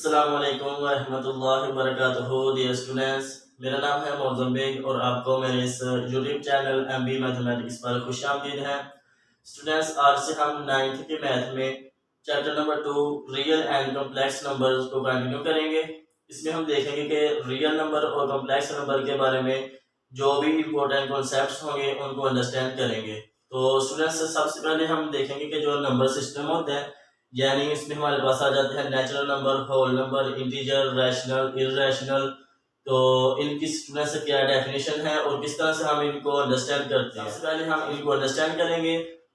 अस्सलाम वालेकुम वरहमतुल्लाहि वबरकातुहू। डियर स्टूडेंट्स, मेरा नाम है मौज़म बेग और आपको मेरे इस यूट्यूब चैनल MB मैथमेटिक्स पर खुशामदीद है। स्टूडेंट्स, आज से हम 9th के मैथ में chapter number 2 real and complex numbers को कंटिन्यू करेंगे। इसमें हम देखेंगे कि रियल नंबर और कॉम्प्लेक्स नंबर के बारे में जो भी इम्पोर्टेंट कॉन्सेप्ट्स होंगे उनको अंडरस्टैंड करेंगे। तो स्टूडेंट्स, सबसे पहले हम देखेंगे कि जो नंबर सिस्टम होता है, यानी इसमें हमारे पास आ जाते हैं natural number, whole number, integer, rational, irrational. तो इनकी स्टूडेंट से क्या डेफिनेशन है और किस तरह से हम इनको अंडरस्टैंड करते हैं, सबसे पहले हम इनको अंडरस्टैंड करेंगे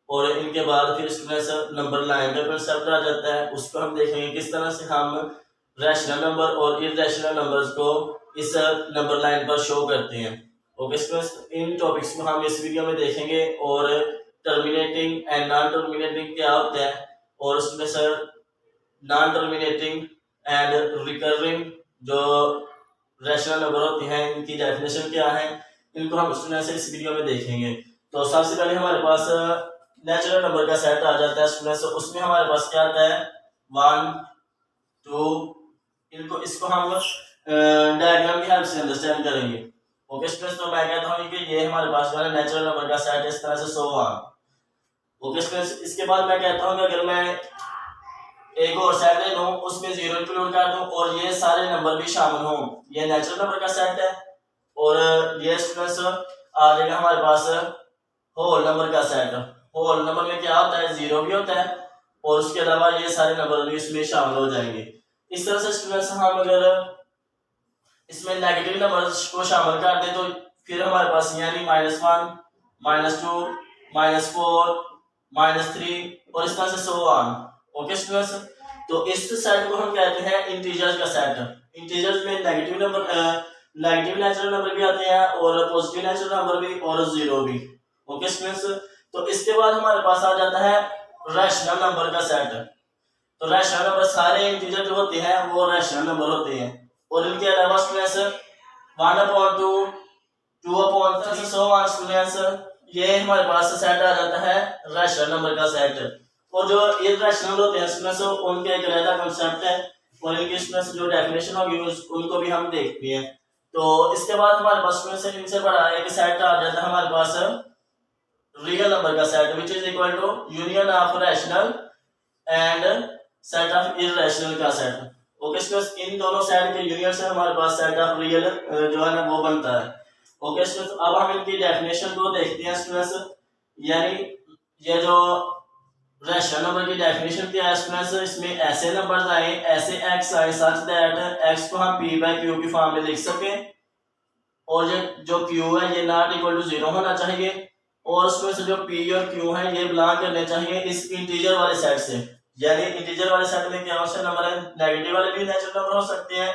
और इनके बाद फिर स्टूडेंट से नंबर लाइन का कंसेप्ट आ जाता है, उसको हम देखेंगे किस तरह से हम रैशनल नंबर और इररेशनल नंबर्स को इस नंबर लाइन पर शो करते हैं। ओके स्टूडेंट्स, इन टॉपिक्स को हम इस वीडियो में देखेंगे और टर्मिनेटिंग एंड नॉन टर्मिनेटिंग क्या होता है और उसमें sir non terminating and recurring जो रैशनल नंबर होती हैं इनकी डेफिनेशन क्या है, इनको हम स्टूडेंट से इस वीडियो में देखेंगे। तो सबसे पहले हमारे पास नेचुरल नंबर का सेट आ जाता है स्टूडेंट्स, उसमें हमारे पास क्या आता है 1 2। इसको हम डायग्राम की हेल्प से अंडरस्टैंड करेंगे। ओके स्टूडेंट्स, तो मैं कहता हूँ कि ये हमारे पास जो है नेचुरल नंबर का सेट इस तरह से 100 ओके स्टूडेंट्स, इसके बाद मैं कहता हूँ कि अगर मैं एक और सेट ले लूं उसमें 0 इंक्लूड कर दूं और ये सारे नंबर भी शामिल हों, ये नेचुरल नंबर का सेट है। और ये स्टूडेंट्स आ जाएगा हमारे पास होल नंबर का सेट। होल नंबर में क्या होता है, 0 भी होता है और उसके अलावा ये सारे नंबर भी इसमें शामिल हो जाएंगे। इस तरह से स्टूडेंट्स हम अगर इसमें नेगेटिव नंबर्स को शामिल कर दें तो फिर हमारे पास यानी -1 -2 -4 -3 और इस तरह से 100 ओके स्टूडेंट्स, तो इस सेट को हम कहते हैं इंटीजर्स का सेट। इंटीजर्स में नेगेटिव नेचुरल नंबर भी आते हैं और पॉजिटिव नेचुरल नंबर भी और 0 भी। ओके स्टूडेंट्स, तो इसके बाद हमारे पास आ जाता है रैशनल नंबर का सेट। तो रैशनल नंबर सारे इंटीजर जो होते हैं वो रैशनल नंबर होते हैं और इनके अलावा स्टूडेंट्स 1/2 2/3 100 स्टूडेंट्स ये हमारे पास सेट आ जाता है रैशनल नंबर का सेट। और जो इररेशनल होते हैं स्टूडेंट्स उनके एक अलग कंसेप्ट है और इनकी स्टूडेंट्स जो डेफिनेशन होगी उनको भी हम देखते हैं। तो इसके बाद हमारे पास स्टूडेंट्स इनसे बड़ा एक सेट आ जाता है हमारे पास रियल नंबर का set which is equal to union of rational and set of irrational का सेट। ओके स्टूडेंट्स, इन दोनों सेट के यूनियन से हमारे पास सेट ऑफ रियल जो है ना वो बनता है। ओके स्टूडेंट्स, अब हम इनकी डेफिनेशन को देखते हैं स्टूडेंट्स, यानी ये जो रैशनल नंबर की डेफिनेशन क्या है स्टूडेंट्स, इसमें ऐसे नंबर्स आए, ऐसे x आए सच दैट x को हम p/q की फॉर्म में लिख सकें और ये जो q है ये नॉट इक्वल टू 0 होना चाहिए और उसमें से जो p और q है ये बिलोंग करने चाहिए इस इंटीजर वाले सेट से। यानी इंटीजर वाले सेट में क्या से नंबर है, नेगेटिव वाले भी नेचुरल नंबर हो सकते हैं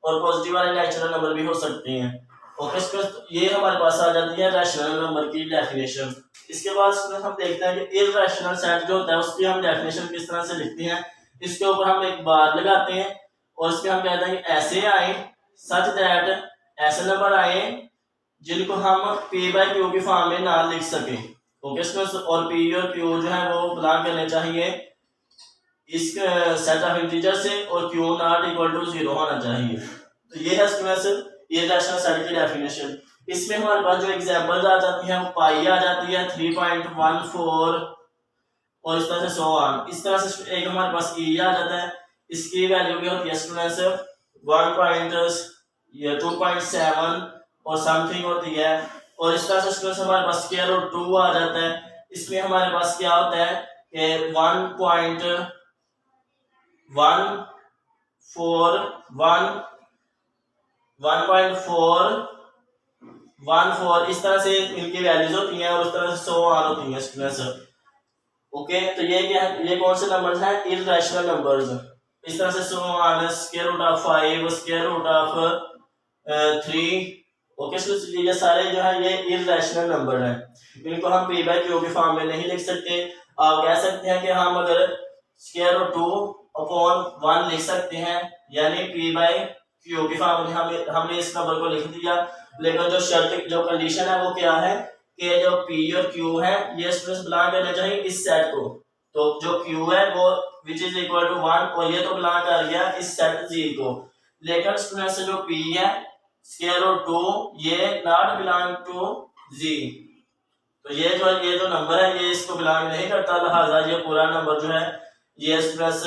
और पॉजिटिव वाले नेचुरल नंबर भी हो सकते हैं। ओके स्टूडेंट्स, ये हमारे पास आ जाती है रैशनल नंबर की डेफिनेशन। इसके बाद हम देखते हैं कि इररेशनल सेट जो होता है उसकी हम डेफिनेशन किस तरह से लिखते हैं। इसके ऊपर हम एक बार लगाते हैं और इसमें हम कहते हैं कि ऐसे आए सच दैट ऐसे नंबर आए जिनको हम p/q की फॉर्म में ना लिख सके। ओके स्टूडेंट्स, और p और q जो है वो बिलोंग करने चाहिए इस सेट ऑफ इंटीजर से और q नॉट इक्वल टू 0 होना चाहिए। तो ये है स्टूडेंट्स इररेशनल सेट की डेफिनेशन। इसमें हमारे पास जो एग्जांपल्स आ जाती हैं पाई आ जाती है 3.14 और इस तरह से 100 इस तरह से एक हमारे पास e आ जाता है, इसकी वैल्यू भी होती है स्टूडेंट्स 2.7 और समथिंग होती है और इस तरह से स्टूडेंट्स हमारे पास स्क्वायर रूट 2 आ जाता है। इसमें हमारे पास क्या होता है कि 1.14 इस तरह से इनकी वैल्यूज होती हैं और उस तरह से 100 होती हैं स्टूडेंट्स। ओके, तो ये क्या है, ये कौन से नंबर्स हैं, इररेशनल नंबर्स। इस तरह से 100 square root of 5 square root of 3। Okay students, ये सारे जो है ये इररेशनल नंबर हैं, इनको हम p/q की फॉर्म में नहीं लिख सकते। आप कह सकते हैं कि हम अगर स्क्वायर रूट 2/1 लिख सकते हैं यानी p/q की फॉर्म में हमने इस नंबर को लिख दिया, लेकिन जो शर्त जो कंडीशन है वो क्या है कि जो p और q है ये स्टूडेंट्स बिलोंग करने चाहिए इस सेट को। तो जो q है वो विच इज इक्वल टू 1, और ये तो बिलोंग कर गया इस सेट जी को। लेकिन स्टूडेंट से जो p है स्क्वायर रूट 2 ये नॉट बिलोंग टू जी, तो ये जो नंबर है ये इसको बिलोंग नहीं करता, लिहाजा ये पूरा नंबर जो है ये प्लस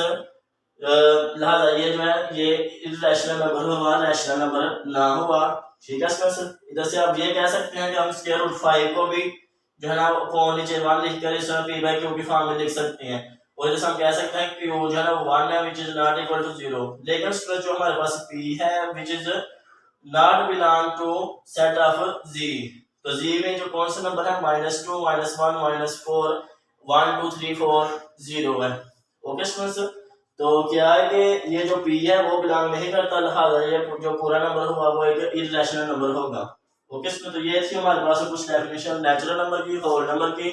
लिहाजा ये जो है ये इर्रेशनल नंबर हुआ, रैशनल नंबर ना हुआ। ठीक है स्टूडेंट्स, इधर से आप ये कह सकते हैं कि हम स्क्वायर रूट 5 को भी जो है ना अपॉन नीचे 1 लिखकर इसमें p बाय q की फॉर्म में लिख सकते हैं, और जैसे हम कह सकते हैं q जो है ना 1 है which is not equal to 0। लेकिन स्टूडेंट जो हमारे पास p है which is not belong to set of z, तो z में जो कौन सा नंबर है -2 -1 -4 1 2 3 4 0 है। ओके स्टूडेंट्स, तो क्या है कि ये जो p है वो बिलोंग नहीं करता, लिहाजा ये जो पूरा नंबर हुआ वो एक इर्रेशनल नंबर होगा। ओके स्टूडेंट, तो ये थी हमारे पास कुछ डेफिनेशन नेचुरल नंबर की, होल नंबर की,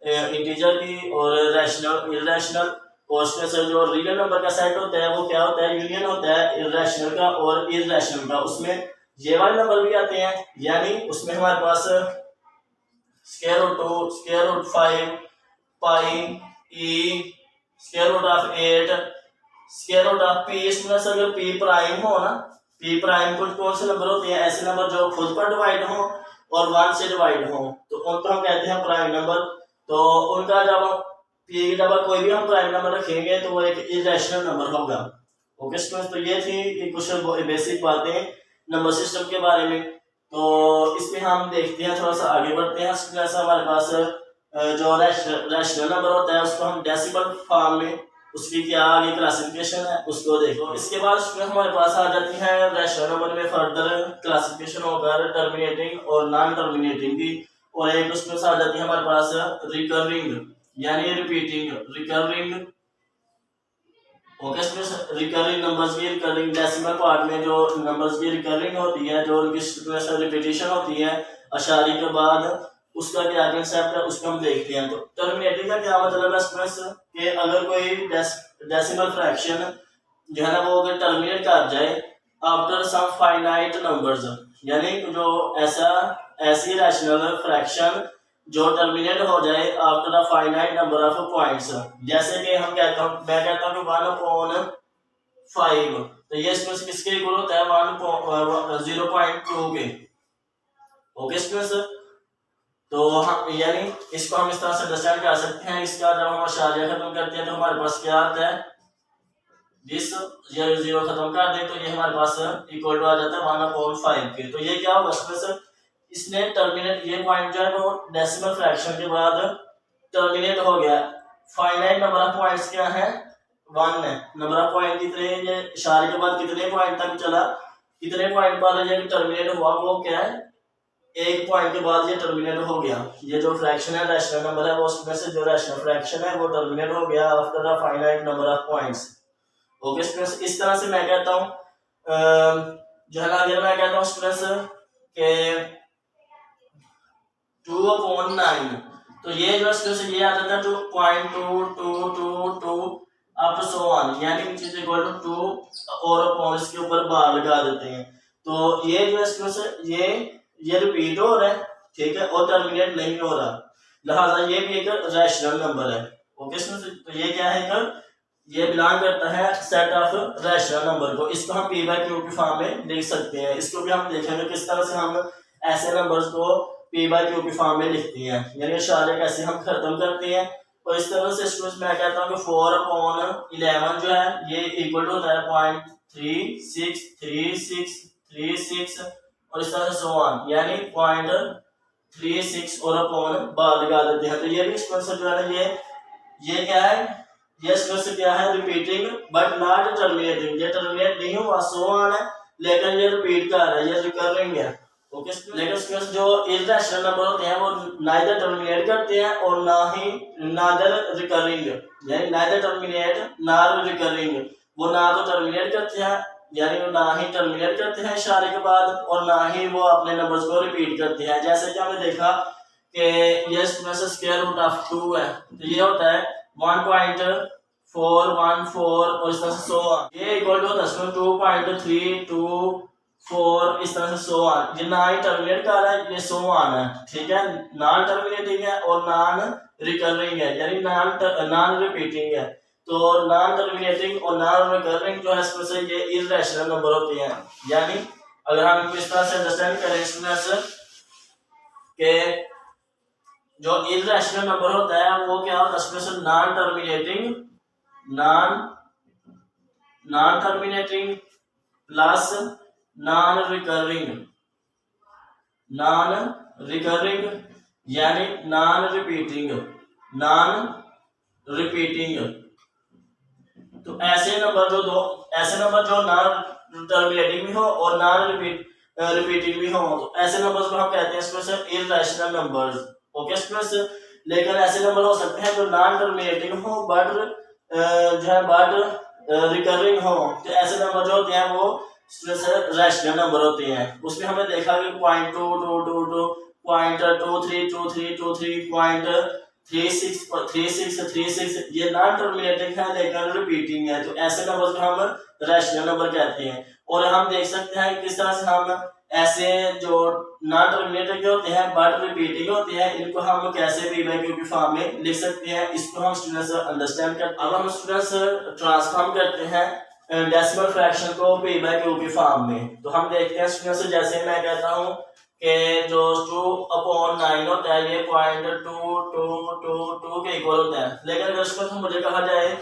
इंटीजर की और रैशनल इर्रेशनल। और उसमें से जो रियल नंबर का सेट होता है वो क्या होता है, यूनियन होता है इर्रेशनल का और इर्रेशनल का। उसमें ये वाले नंबर भी आते हैं, यानी उसमें हमारे पास square root 2 square root 5 pi e square root of 8 square root of p। इसमें से अगर p प्राइम हो ना, p प्राइम को कौन से नंबर होते हैं, ऐसे नंबर जो खुद पर डिवाइड हो और 1 से डिवाइड हो, तो उनको हम कहते हैं प्राइम नंबर। तो उनका जब p की जगह कोई भी हम प्राइम नंबर रखेंगे तो वो एक इर्रेशनल नंबर होगा। ओके स्टूडेंट्स, तो ये थी कुछ बेसिक बातें नंबर सिस्टम के बारे में। तो इसमें हम देखते हैं, थोड़ा सा आगे बढ़ते हैं। जैसे हमारे पास जो रैशनल नंबर होता है उसको हम डेसिमल फॉर्म में, उसकी क्या आगे क्लासिफिकेशन है उसको देखो। इसके बाद उसमें हमारे पास आ जाती है रैशनल नंबर में फर्दर क्लासिफिकेशन होकर टर्मिनेटिंग और नॉन टर्मिनेटिंग की, और एक उसमें आ जाती है हमारे पास रिकरिंग यानी repeating recurring. Okay students, recurring numbers की रिकरिंग डेसिमल पार्ट में जो नंबर्स की रिकरिंग होती है, जो उनकी रिपीटिशन होती है अशारी के बाद, उसका क्या कंसेप्ट है उसको हम देखते हैं। तो टर्मिनेटिंग का क्या मतलब है स्टूडेंट्स, कि अगर कोई डेसिमल फ्रैक्शन जो है ना वो अगर टर्मिनेट कर जाए आफ्टर सम फाइनाइट नंबर्स, यानी जो ऐसी रैशनल फ्रैक्शन जो टर्मिनेट हो जाए after a finite number of points. जैसे कि मैं कहता हूँ कि 1/5, तो ये इसमें से किसके इक्वल होता है 0.2 के। ओके स्टूडेंट्स, तो हम यानी इसको हम इस तरह से अंडरस्टैंड कर सकते हैं। इसका जब हम अशारिया खत्म करते हैं तो हमारे पास क्या आता है, जिस 0 खत्म कर दे तो ये हमारे पास इक्वल टू आ जाता है 1/5 के। तो ये क्या होगा स्टूडेंट्स, इसने टर्मिनेट, ये पॉइंट जो है वो डेसिमल फ्रैक्शन के बाद टर्मिनेट हो गया। फाइनाइट नंबर ऑफ पॉइंट्स क्या है 1 है, नंबर ऑफ पॉइंट कितने, ये इशारे के बाद कितने पॉइंट तक चला, कितने पॉइंट पर ये टर्मिनेट हुआ, वो क्या है 1 पॉइंट के बाद ये टर्मिनेट हो गया। ये जो फ्रैक्शन है रैशनल नंबर है वो उसमें से जो रैशनल फ्रैक्शन है वो टर्मिनेट हो गया after the finite number of points. Okay students, इस तरह से मैं कहता हूँ जो है ना, अगर मैं कहता हूँ स्टूडेंट्स के 2/9, तो ये जो स्टूडेंट्स ये आ जाता है 2.2222 अप टू सो ऑन, यानी विच इज इक्वल टू 2 और अपॉन इसके ऊपर बार लगा देते हैं। तो ये जो स्टूडेंट्स ये रिपीट हो रहा है, ठीक है, और टर्मिनेट नहीं हो रहा, लिहाजा ये भी एक रैशनल नंबर है। ओके स्टूडेंट्स, तो ये क्या है, ये बिलोंग करता है सेट ऑफ रैशनल नंबर को। इसको हम p बाय q की फॉर्म में लिख सकते हैं। इसको भी हम देखेंगे किस तरह से हम ऐसे नंबर्स को p बाय q की फॉर्म में लिखते हैं, यानी इशारे कैसे हम खत्म करते हैं। और इस तरह से स्टूडेंट्स मैं कहता हूँ कि 4/11 जो है ये इक्वल होता है 0.363636 और इस तरह से सो ऑन, यानी 0.36 और अपॉन बार लगा देते हैं। तो ये भी स्टूडेंट्स जो है ना ये क्या है, ये स्टूडेंट्स क्या है रिपीटिंग बट नॉट टर्मिनेटिंग, ये टर्मिनेट नहीं हुआ सो ऑन है, लेकिन ये रिपीट कर रहा है, ये रिकरिंग है। ओके लेकिन स्टूडेंट्स जो इर्रेशनल नंबर होते हैं वो नाइदर टर्मिनेट करते हैं और ना ही नादर रिकरिंग, यानी नाइदर टर्मिनेट नॉर रिकरिंग, वो ना तो टर्मिनेट करते हैं यानी वो ना ही टर्मिनेट करते हैं इशारे के बाद और ना ही वो अपने नंबर्स को रिपीट करते हैं। जैसे कि हमने देखा कि ये स्क्वायर रूट ऑफ 2 है, तो ये होता है 1.414 और इस तरह से सो ऑन, ये इक्वल टू होता है 2.324 इस तरह से सो ऑन। ये ना ही टर्मिनेट कर रहा है, ये सो ऑन है, ठीक है, नॉन टर्मिनेटिंग है और नॉन रिकरिंग है, यानी नॉन रिपीटिंग है। तो नॉन टर्मिनेटिंग और नॉन रिकरिंग जो है इसमें से ये इर्रेशनल नंबर होते हैं। यानी अगर हम इनको इस तरह से अंडरस्टैंड करें स्टूडेंट्स के जो इर्रेशनल नंबर होता है वो क्या होता है इसमें से non terminating plus non recurring यानी नॉन रिपीटिंग। तो ऐसे नंबर जो नॉन टर्मिनेटिंग भी हो और नॉन रिपीटिंग भी हो, तो ऐसे नंबर्स को हम कहते हैं इसमें से इर्रेशनल नंबर्स। ओके स्टूडेंट्स, लेकिन ऐसे नंबर हो सकते हैं जो नॉन टर्मिनेटिंग हो बट रिकरिंग हो, तो ऐसे नंबर जो होते हैं वो रैशनल नंबर होते हैं। उसमें हमने देखा कि 0.222 0.232323 0.3636 ये नॉन टर्मिनेटिंग है लेकिन रिपीटिंग है, तो ऐसे नंबर को हम रैशनल नंबर कहते हैं। और हम देख सकते हैं किस तरह से हम ऐसे जो नॉन टर्मिनेटिंग होते हैं बट रिपीटिंग होते हैं इनको हम कैसे p by q की फॉर्म में लिख सकते हैं, इसको हम स्टूडेंट्स अंडरस्टैंड करते हैं। अब हम स्टूडेंट्स ट्रांसफॉर्म करते हैं डेसिमल फ्रैक्शन को p by q की फॉर्म में। तो हम देखते हैं स्टूडेंट्स, जैसे मैं कहता हूं कि जो 2/9 होता है ये 0.2222 के इक्वल होता है, लेकिन अगर इसको मुझे कहा जाए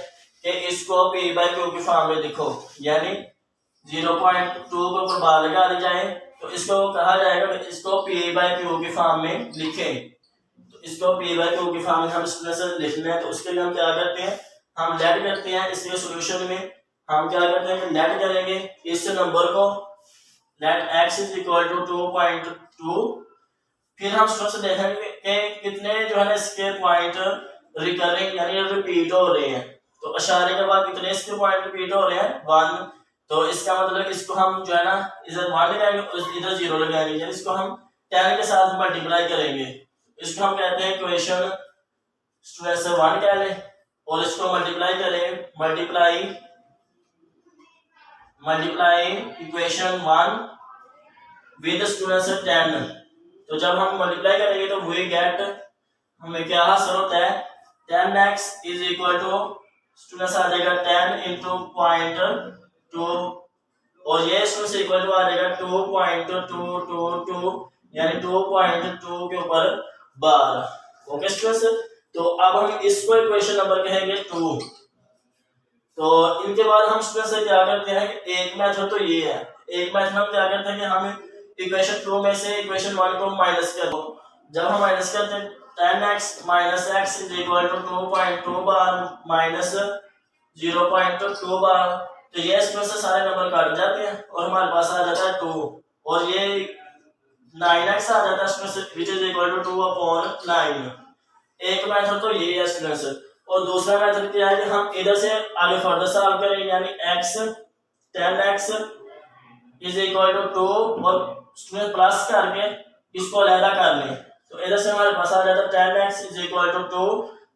कि इसको p by q की फॉर्म में लिखो, यानी 0.2 के ऊपर बार लगा दी जाए तो इसको कहा जाएगा इसको p by q की फॉर्म में लिखें। तो इसको p by q की फॉर्म में हम स्टूडेंट्स लिखना है, तो उसके लिए हम क्या करते हैं, हम लेट करते हैं। इसके सॉल्यूशन में हम क्या करते हैं कि लेट करेंगे इस नंबर को, let x is equal to 2.2। फिर हम स्टूडेंट्स देखेंगे कि कितने जो है ना इसके पॉइंट रिकरिंग यानी रिपीट हो रहे हैं। तो अशारे के बाद कितने इसके पॉइंट रिपीट हो रहे हैं, 1। तो इसका मतलब इसको हम जो है ना इधर 1 लगाएंगे और इधर 0 लगाएंगे, यानी इसको हम 10 के साथ मल्टीप्लाई करेंगे। इसको हम कहते हैं इक्वेशन स्टूडेंट्स 1 कह लें, और इसको मल्टीप्लाई करें, मल्टीप्लाई इक्वेशन 1 विद स्टूडेंट्स 10। तो जब हम मल्टीप्लाई करेंगे तो वी गेट, हमें क्या हासिल होता है, 10x is equal to students आ जाएगा 10 इंटू 0.2 और ये स्टूडेंट्स इक्वल टू आ जाएगा 2.222 यानी 2.2 के ऊपर बार। ओके स्टूडेंट्स, तो अब हम इसको इक्वेशन नंबर कहेंगे 2। तो इनके बाद हम स्टूडेंट्स क्या करते हैं, एक मेथड तो ये है, एक मेथड हम क्या करते हैं कि हम इक्वेशन 2 में से इक्वेशन 1 को माइनस कर दो। जब हम माइनस करते हैं 10x minus x is equal to 2.2 bar minus 0.2 bar, तो ये इसमें से सारे नंबर काट जाते हैं और हमारे पास आ जाता है 2 और ये 9x आ जाता है इसमें से विच इज इक्वल टू 2/9। एक मेथड तो ये है स्टूडेंट्स। और दूसरा मेथड क्या है कि हम इधर से आगे फर्दर सॉल्व करेंगे, यानी x 10x is equal to 2 और स्टूडेंट प्लस करके इसको अलग कर लें, तो इधर से हमारे पास आ जाता है 10x इज इक्वल टू 2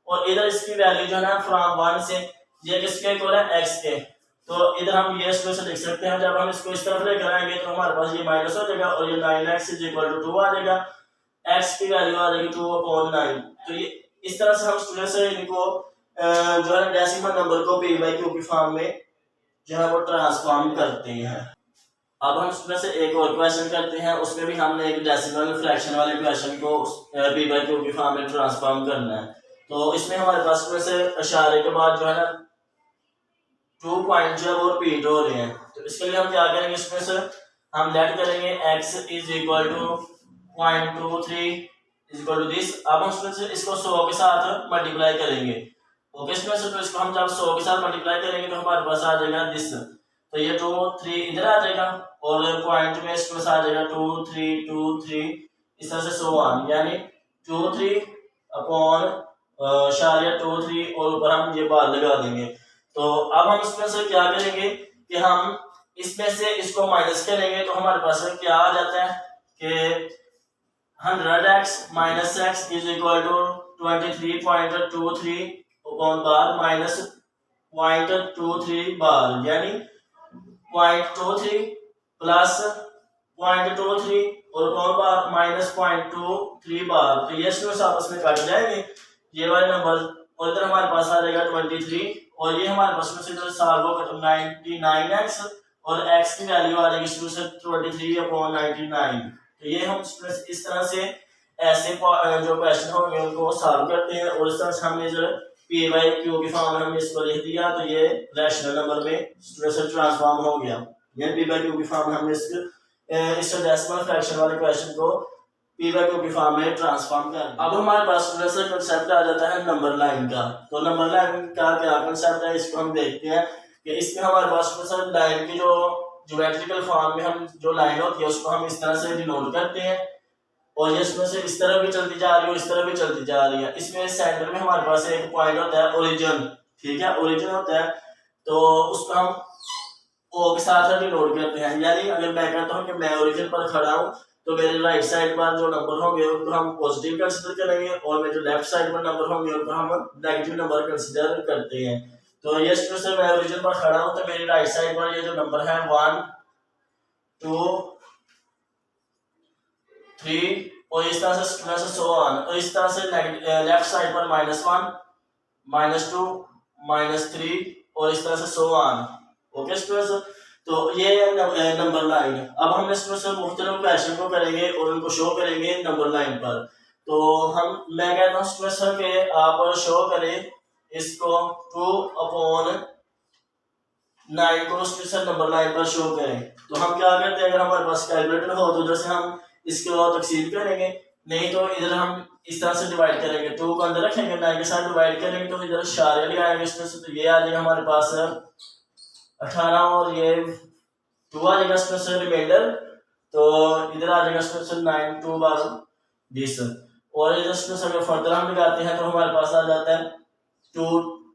और इधर इसकी वैल्यू जो है ना फ्रॉम 1 से ये किसके इक्वल है, x के। तो इधर हम ये से लिख सकते हैं, जब हम इसको इस तरफ लेकर आएंगे तो हमारे पास ये माइनस हो जाएगा और ये 9x इज इक्वल टू 2 आ जाएगा, x की वैल्यू आ जाएगी 2/9। तो ये इस तरह से हम स्टूडेंट्स इनको जो है डेसिमल नंबर को p by q की फॉर्म में जो है वो ट्रांसफॉर्म करते हैं। अब हम उसमें से एक और क्वेश्चन करते हैं, उसमें भी हमने एक डेसिमल फ्रैक्शन वाले क्वेश्चन को p by q की फॉर्म में ट्रांसफॉर्म करना है। तो इसमें हमारे पास में से इशारे के बाद जो है ना 2 पॉइंट जो है वो रिपीट हो रहे हैं, तो इसके लिए हम क्या करेंगे, इसमें से हम लेट करेंगे x is equal to 0.23 is equal to this. अब हम इसको 100 के साथ मल्टीप्लाई करेंगे। ओके इसमें से तो इसको हम जब 100 के साथ मल्टीप्लाई करेंगे तो हमारे पास आ जाएगा दिस, तो ये 2 3 इधर आ जाएगा और पॉइंट में इसके पास आ जाएगा 2 3 2 3 इस तरह से सो ऑन, यानी 2 3 अपॉन 2 3 और ऊपर हम ये बार लगा देंगे। तो अब हम इसमें से क्या करेंगे कि हम इसमें से इसको माइनस करेंगे, तो हमारे पास क्या आ जाता है कि 100x minus x is equal to 23.23 upon bar minus 0.23 bar, यानी 0.23 प्लस 0.23 और अपॉन बार माइनस 0.23 बार। तो ये इसमें आपस में काट जाएंगे ये वाले नंबर और इधर हमारे पास आ जाएगा 23 और ये हमारे पास में इधर सॉल्व होगा तो 99x और x की वैल्यू आ जाएगी स्टूडेंट 23/99। तो ये हम स्टूडेंट इस तरह से ऐसे जो क्वेश्चन होंगे उनको सॉल्व करते हैं और इस तरह से हमने जो पी बाई क्यू की फॉर्म में हमने इसको लिख दिया तो ये रैशनल नंबर में स्टूडेंट ट्रांसफॉर्म हो गया। ये पी बाई क्यू की फॉर्म में हमने इस डेसिमल फ्रैक्शन वाले क्वेश्चन को पी बाई क्यू की फॉर्म में ट्रांसफॉर्म कर दिया। अब हमारे पास स्टूडेंट कंसेप्ट आ जाता है नंबर लाइन का। तो नंबर लाइन का क्या कंसेप्ट है इसको हम देखते हैं कि इसमें हमारे पास लाइन की जो ज्योमेट्रिकल फॉर्म में हम जो लाइन होती है उसको हम इस तरह से डिनोट करते हैं और ये इसमें से इस तरह भी चलती जा रही है और इस तरह भी चलती जा रही है। इसमें सेंटर में हमारे पास एक पॉइंट होता है ओरिजिन, ठीक है, ओरिजिन होता है तो उसको हम ओ के साथ डिनोट करते हैं। यानी अगर मैं कहता हूँ कि मैं ओरिजिन पर खड़ा हूँ तो मेरे राइट साइड पर जो नंबर होंगे उनको हम पॉजिटिव कंसीडर करेंगे और मेरे जो लेफ्ट साइड पर नंबर होंगे उनको हम नेगेटिव नंबर कंसीडर करते हैं। तो ये से मैं ओरिजिन पर खड़ा हूँ तो मेरी राइट साइड पर ये जो नंबर है 1 2 3 और इस तरह से सो ऑन और इस तरह से लेफ्ट साइड पर -1 -2 -3 और इस तरह से सो ऑन। ओके स्टूडेंट्स, तो ये नंबर लाइन। अब हम इसमें मुख्तलिफ क्वेश्चन को करेंगे और उनको शो करेंगे नंबर लाइन पर। तो मैं कहता हूँ स्टूडेंट्स के आप शो करें इसको 2/9 को स्टूडेंट्स नंबर लाइन पर शो करें। तो हम क्या करते हैं, अगर हमारे पास कैलकुलेटर हो तो इधर से हम इसको तकसीम करेंगे, नहीं तो इधर हम इस तरह से डिवाइड करेंगे, 2 को अंदर रखेंगे 9 के साथ डिवाइड करेंगे तो इधर इशारे ले आएंगे स्टूडेंट्स। तो ये आ जाएगा हमारे पास 18 और ये 2 आ जाएगा स्टूडेंट्स रिमाइंडर। तो इधर आ जाएगा स्टूडेंट्स 9 2 12 20 और इधर स्टूडेंट्स अगर फर्दर हम लगाते हैं तो हमारे पास आ जाता है 2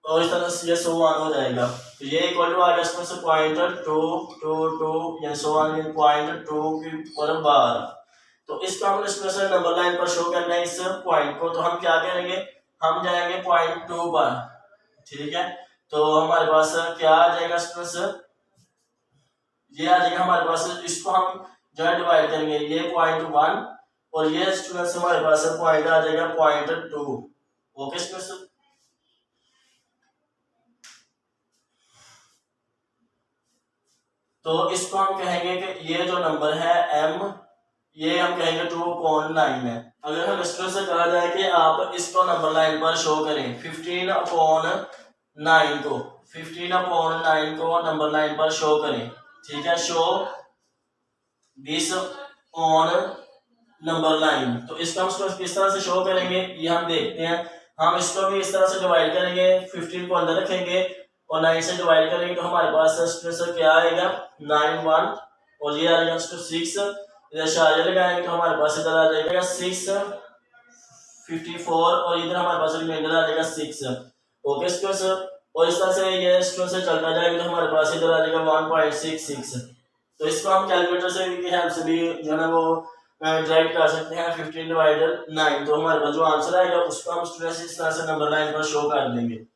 और इस तरह से ये सो ऑन हो जाएगा। तो ये इक्वल टू आ गया स्टूडेंट्स 0.222 यानी सो ऑन 0.2 की पावर 12। तो इसको हमने स्टूडेंट्स नंबर लाइन पर शो करना है इस पॉइंट को। तो हम क्या करेंगे, हम जाएंगे 0.2 पर, ठीक है। तो हमारे पास क्या आ जाएगा स्टूडेंट्स, ये आ जाएगा हमारे पास, इसको हम जो है डिवाइड करेंगे ये 0.1 और ये स्टूडेंट्स हमारे पास पॉइंट आ जाएगा 0.2। ओके स्टूडेंट्स, तो इसको हम कहेंगे कि ये जो नंबर है m ये हम कहेंगे 2/9 है। अगर हम स्टूडेंट से कहा जाए कि आप इसको नंबर लाइन पर शो करें 15/9 को 15/9 को नंबर लाइन पर शो करें, ठीक है, show this on number line. तो इसको हम किस तरह से शो करेंगे ये हम देखते हैं। हम इसको भी इस तरह से डिवाइड करेंगे, 15 को अंदर रखेंगे और 9 से डिवाइड करेंगे तो हमारे पास क्या आएगा 9 1 और ये आ जाएगा 6 इधर शारिया लगाएंगे तो हमारे पास इधर आ जाएगा 6 54 और इधर हमारे पास रिमाइंडर आ जाएगा 6। ओके स्टूडेंट्स, और इस तरह से ये स्टूडेंट से चलता जाएगा तो हमारे पास इधर आ जाएगा 1.66। तो इसको हम कैलकुलेटर से की हेल्प से भी जो है ना वो ड्राइव कर सकते हैं 15/9। तो हमारे पास जो आंसर आएगा उसको हम स्टूडेंट्स इस तरह से नंबर लाइन पर शो कर देंगे।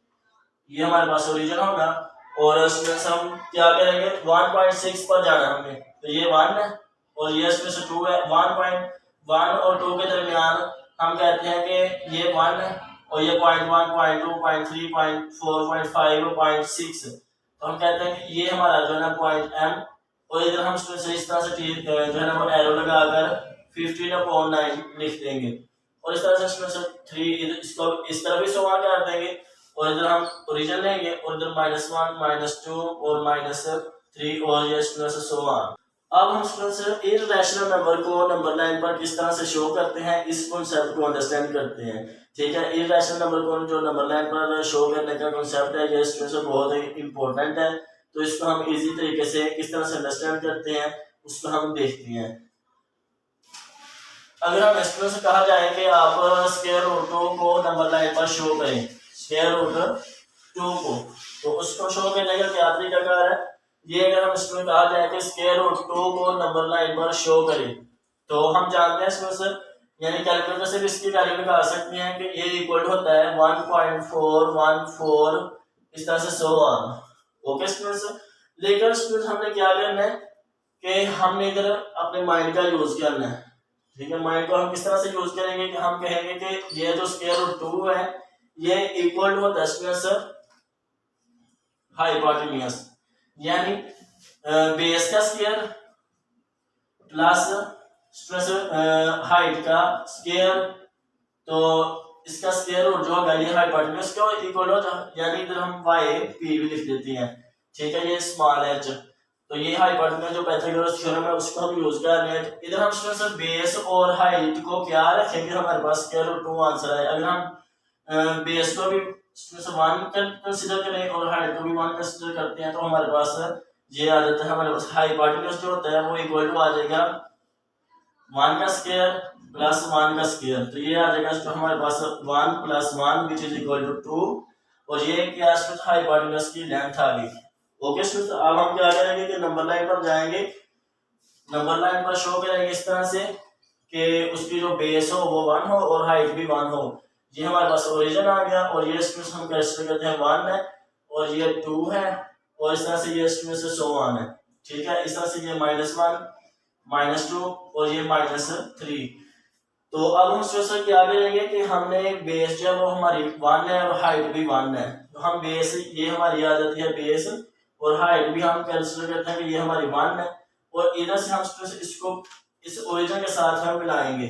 ये हमारे पास ओरिजिन होगा और स्टूडेंट्स हम क्या करेंगे 1.6 पर जाना हमने, तो ये 1 है और ये इसमें से 2 है। 1.1 और 2 के दरमियान हम कहते हैं कि ये 1 है और ये 0.1 0.2 0.3 0.4 0.5 0.6। तो हम कहते हैं कि ये हमारा जो है ना पॉइंट m और इधर हम इस तरह से जो है ना वो एरो लगाकर 15/9 लिख देंगे और इस तरह से 3 इसको इस तरह भी सवाल कर देंगे और इधर हम ओरिजिन लेंगे और इधर -1 -2 और -3 और ये सो ऑन। अब हम स्टूडेंट्स इररेशनल नंबर को नंबर लाइन पर किस तरह से शो करते हैं इस कॉन्सेप्ट को अंडरस्टैंड करते हैं, ठीक है। इररेशनल नंबर को जो नंबर लाइन पर शो करने का कॉन्सेप्ट है ये स्टूडेंट्स बहुत ही इंपॉर्टेंट है। तो इसको हम इजी तरीके से किस तरह से अंडरस्टैंड करते हैं उसको हम देखते हैं। अगर हम स्टूडेंट्स से कहा जाए कि आप स्क्वायर रूट 2 को नंबर लाइन पर शो करें, स्क्वायर रूट 2 को, तो उसको शो करने का क्या तरीका है, ये अगर हम इसमें कहा जाए कि स्क्वायर रूट 2 को नंबर लाइन पर शो करें तो हम जानते हैं इसमें से यानी कैलकुलेटर से भी इसकी वैल्यू निकाल सकते हैं कि ये इक्वल होता है 1.414 इस तरह से सो ऑन। ओके स्टूडेंट्स, लेकिन स्टूडेंट्स हमने क्या करना है कि हमने इधर अपने माइंड का यूज करना है, ठीक है। माइंड को हम किस तरह से यूज करेंगे कि हम कहेंगे कि ये जो स्क्वायर रूट 2 है ये इक्वल होता है स्टूडेंट्स हाइपोटेन्यूज, यानी बेस का स्क्वायर प्लस स्ट्रेस हाइट का स्क्वायर, तो इसका स्क्वायर रूट जो होगा ये हाइपोटेन्यूज को इक्वल हो, यानी इधर हम वाई पी भी लिख देते हैं, ठीक है, ये स्मॉल एच, तो ये हाइपोटेन्यूज जो पाइथागोरस थ्योरम है उसको हम यूज कर रहे हैं। इधर हम स्ट्रेस बेस और हाइट को क्या रखेंगे, हमारे पास स्क्वायर रूट 2 आंसर है। अगर हम बेस को भी स्ट्रेस 1 कंसीडर करें और हाइट को भी 1 कंसीडर करते हैं तो हमारे पास ये आ जाता है, हमारे पास हाइपोटेन्यूज जो होता है वो इक्वल टू आ जाएगा 1 का स्क्वायर प्लस 1 का स्क्वायर, तो ये आ जाएगा तो हमारे पास 1 plus 1 which is equal to 2, और ये क्या हाइपोटेन्यूज की लेंथ आ गई। ओके स्टूडेंट, अब हम क्या करेंगे कि नंबर लाइन पर जाएंगे, नंबर लाइन पर शो करेंगे इस तरह से कि उसकी जो बेस हो वो 1 हो और हाइट भी 1 हो। ये हमारे पास ओरिजिन आ गया, और ये स्टूडेंट हम कंसीडर करते हैं 1 है, और ये 2 है, और इस तरह से ये स्टूडेंट से सो ऑन है, ठीक है। इस तरह से ये -1 -2 और ये -3। तो अब हम स्टूडेंट क्या करेंगे कि हमने बेस जो है वो हमारी 1 है और हाइट भी 1 है, तो हम बेस ये हमारी आ जाती है बेस, और हाइट भी हम कंसीडर करते हैं कि ये हमारी 1 है, और इधर से हम इसको इस ओरिजिन के साथ हम मिलाएंगे,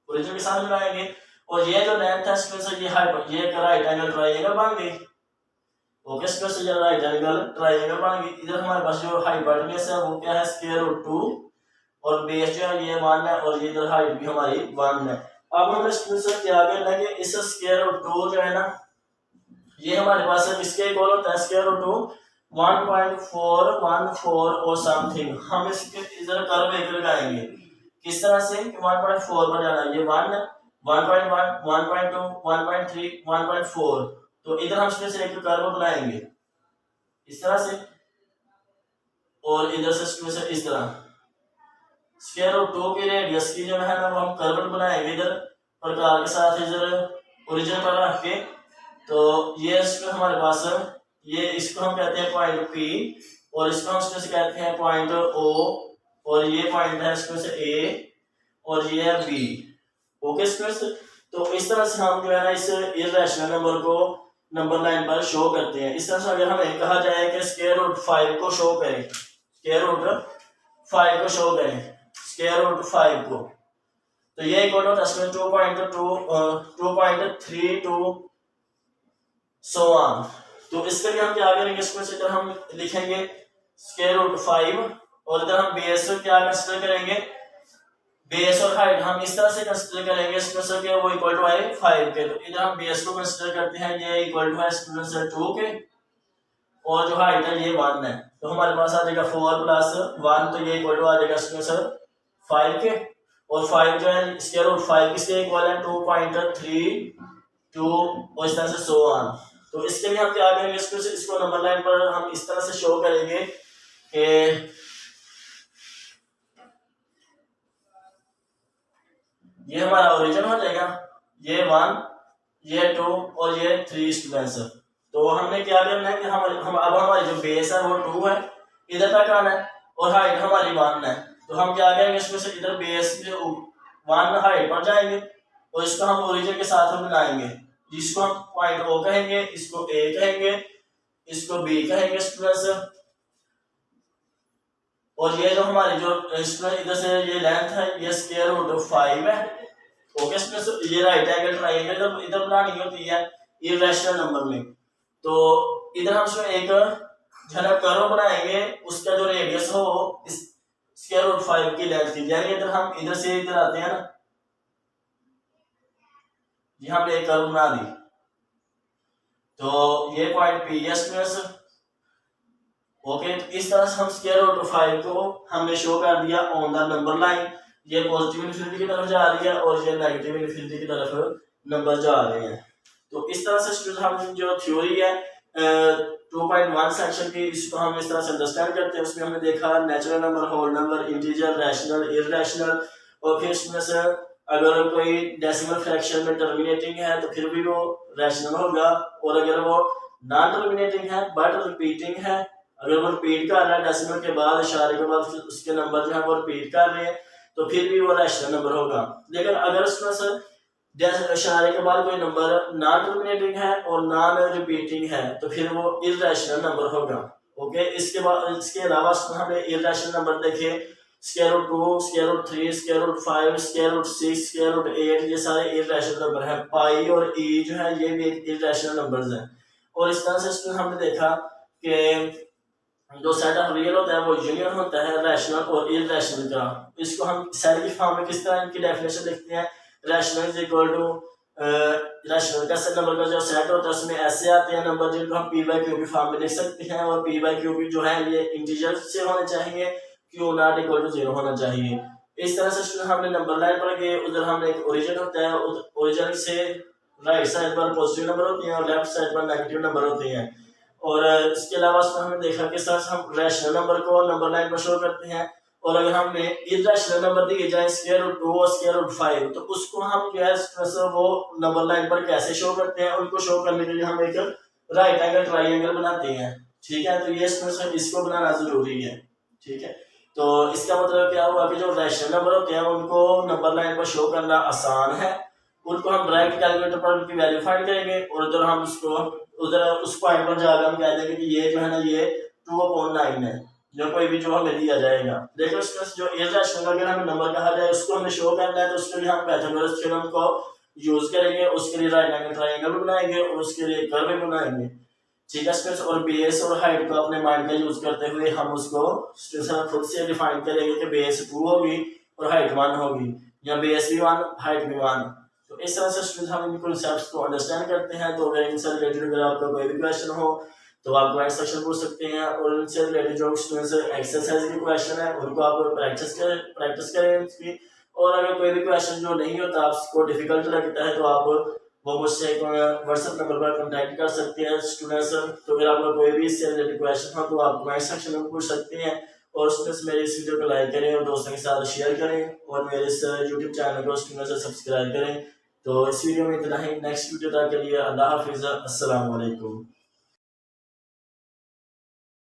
ओरिजिन के साथ मिलाएंगे, और ये जो लेंथ है स्टूडेंट ये एक राइट एंगल ट्रायंगल बन गई। ओके स्टूडेंट, ये राइट एंगल ट्रायंगल बन गई। इधर हमारे पास जो हाइपोटेन्यूज है वो क्या है, स्क्वायर रूट 2, और बेस जो है ये 1 है, और ये इधर हाइट भी हमारी 1 है। अब हमें स्टूडेंट क्या करना है कि इस स्क्वायर रूट 2 जो है ना, ये हमारे पास किसके इक्वल होता है, स्क्वायर रूट 2 1.414 और समथिंग। हम इसके इधर कर्व एक लगाएंगे, किस तरह से, 1.4 पर जाना है, ये 1 1.1 1.2 1.3 1.4, तो इधर हम इसमें एक कर्व बनाएंगे इस तरह से, और इधर से इस तरह स्क्वायर रूट 2 के रेडियस की जो है ना वो हम कर्व बनाएंगे इधर प्रकार के साथ, इधर ओरिजिन पर रख के, तो ये हमारे पास ये इसको हम कहते हैं पॉइंट P, और इसको हम इसमें से कहते हैं पॉइंट O, और ये पॉइंट है इसमें से A, और ये है B। ओके स्टूडेंट्स, तो इस तरह से हम जो है ना इस इर्रेशनल नंबर को नंबर लाइन पर शो करते हैं। इस तरह से अगर हमें कहा जाए कि स्क्वायर रूट 5 को शो करें, स्क्वायर रूट 5 को शो करें, स्क्वायर रूट 5 को, तो ये इक्वल होता है 2.32 सो ऑन। तो इसके लिए हम क्या करेंगे, इसमें से इधर हम लिखेंगे स्क्वायर रूट 5, और इधर हम बेस क्या कंसीडर करेंगे, बेस और हाइट हम इस तरह से कंसीडर करेंगे स्टूडेंट्स के वो इक्वल टू है 5 के, तो इधर हम बेस को कंसीडर करते हैं, ये इक्वल टू है स्टूडेंट्स 2 के, और जो हाइट है ये 1 है, तो हमारे पास आ जाएगा 4 प्लस 1, तो ये इक्वल टू आ जाएगा स्टूडेंट्स 5 के, और 5 जो है स्क्वायर रूट 5 किसके इक्वल है, 2.32 और इस तरह से सो ऑन। तो इसके लिए हम क्या करेंगे, इसको नंबर लाइन पर हम इस तरह से शो करेंगे कि ये हमारा ओरिजिन हो जाएगा, ये 1 ये 2 और ये 3 स्टूडेंट्स। तो हमने क्या करना है कि हम अब हमारी जो बेस है वो 2 है, इधर तक आना है, और हाइट हमारी 1 है, तो हम क्या करेंगे इसमें से इधर बेस 1 हाइट पर जाएंगे, और इसको हम ओरिजिन के साथ हम मिलाएंगे, जिसको हम पॉइंट O कहेंगे, इसको A कहेंगे, इसको B कहेंगे स्टूडेंट्स, और ये जो हमारी जो इधर से ये लेंथ है ये स्क्वायर रूट 5 है। ओके स्टूडेंट्स, ये राइट एंगल ट्रायंगल जब इधर बनानी होती है इर्रेशनल नंबर में, तो इधर हम इसमें एक जनक कर्व बनाएंगे, उसका जो रेडियस हो इस स्क्वायर रूट 5 की लेंथ की, यानी इधर हम इधर से इधर आते हैं ना, यहाँ पे एक कर्व बना दी, तो ये पॉइंट P है स्टूडेंट्स। ओके, तो इस तरह से हम स्क्वायर रूट 5 को हमने शो कर दिया ऑन द नंबर लाइन, ये पॉजिटिव इनफिनिटी की तरफ जा रही है और ये नेगेटिव इनफिनिटी की तरफ नंबर जा रहे हैं। तो इस तरह से स्टूडेंट हम जो थ्योरी है 2.1 सेक्शन की, इसको हम इस तरह से अंडरस्टैंड करते हैं। उसमें हमने देखा natural number, whole number, integer, rational, irrational, और फिर इसमें से अगर कोई डेसिमल फ्रैक्शन में टर्मिनेटिंग है तो फिर भी वो रैशनल होगा, और अगर वो नॉन टर्मिनेटिंग है बट रिपीटिंग है, अगर वो रिपीट कर रहा है डेसिमल के बाद, इशारे के बाद उसके नंबर जो है वो रिपीट कर रहे हैं, तो फिर भी वो रैशनल नंबर होगा। लेकिन अगर उसमें से इशारे के बाद कोई नंबर ना टर्मिनेटिंग है और नॉन रिपीटिंग है तो फिर वो इर्रेशनल नंबर होगा। ओके, इसके बाद इसके अलावा हमने इर्रेशनल नंबर देखे square root 2, square root 3, square root 5, square root 6, square root 8, ये सारे इर्रेशनल नंबर हैं। पाई और ई जो है ये भी इर्रेशनल नंबर्स हैं। और इस तरह से हमने देखा कि जो सेट ऑफ रियल होता है वो यूनियन होता है रैशनल और इररेशनल का। इसको हम सेट की फॉर्म में किस तरह इनकी डेफिनेशन लिखते हैं, rational is equal to rational का सेट नंबर का जो सेट होता है उसमें ऐसे आते हैं नंबर जिनको हम पी बाई क्यू की फॉर्म में लिख सकते हैं और पी बाई क्यू जो है ये इंटीजर से होने चाहिए, क्यू नॉट इक्वल टू 0 होना चाहिए। इस तरह से हमने नंबर लाइन पर गए, उधर हमने एक ओरिजिन होता है, ओरिजिन से राइट साइड पर पॉजिटिव नंबर होते हैं और लेफ्ट साइड पर नेगेटिव नंबर होते हैं। और इसके अलावा हमने देखा कि सर हम रैशनल नंबर को नंबर लाइन पर शो करते हैं और अगर हमें इररेशनल नंबर दिए जाए स्क्वायर रूट 2 और स्क्वायर रूट 5 तो उसको हम जो है वो नंबर लाइन पर कैसे शो करते हैं, उनको शो करने के लिए हम एक राइट एंगल ट्राइंगल बनाते हैं। ठीक है, तो ये इसको बनाना जरूरी है। ठीक है, तो इसका मतलब क्या हुआ कि जो रैशनल नंबर होते हैं उनको नंबर लाइन पर शो करना आसान है, उनको हम डायरेक्ट कैलकुलेटर पर उनकी वैल्यू फाइंड करेंगे और उधर हम उसको उधर उस पॉइंट पर जाकर हम कह देंगे कि ये जो है ना ये 2/9 है, जो कोई भी जो हमें दिया जाएगा। देखो इसमें जो इररेशनल अगर हमें नंबर कहा जाए उसको हमें शो करना है तो उसके लिए हम पाइथागोरस थ्योरम को यूज करेंगे, उसके लिए राइट एंगल ट्रायंगल बनाएंगे और उसके लिए कर्व बनाएंगे। ठीक है, और बेस और हाइट को अपने माइंड का यूज करते हुए हम उसको खुद से डिफाइन करेंगे कि बेस 2 होगी और हाइट 1 होगी, या बेस भी 1 हाइट भी 1। तो इस तरह से स्टूडेंट हम इन कॉन्सेप्ट्स को अंडरस्टैंड करते हैं। तो अगर इनसे रिलेटेड अगर आपका कोई भी क्वेश्चन हो तो आप कमेंट सेक्शन पूछ सकते हैं और इनसे रिलेटेड जो स्टूडेंट्स एक्सरसाइज के क्वेश्चन है उनको आप प्रैक्टिस करें इसकी। और अगर कोई भी क्वेश्चन जो नहीं होता आपको डिफिकल्ट लगता है तो आप वो मुझसे व्हाट्सएप नंबर पर कॉन्टैक्ट कर सकते हैं स्टूडेंट्स। तो अगर आपका कोई भी इससे रिलेटेड क्वेश्चन हो तो आप कमेंट सेक्शन में पूछ सकते हैं। और स्टूडेंट्स मेरे इस वीडियो को लाइक करें और दोस्तों के साथ शेयर करें और मेरे इस यूट्यूब चैनल को स्टूडेंट्स से सब्सक्राइब करें। तो इस वीडियो में इतना ही, नेक्स्ट वीडियो तक के लिए अल्लाह हाफिज़, अस्सलाम वालेकुम।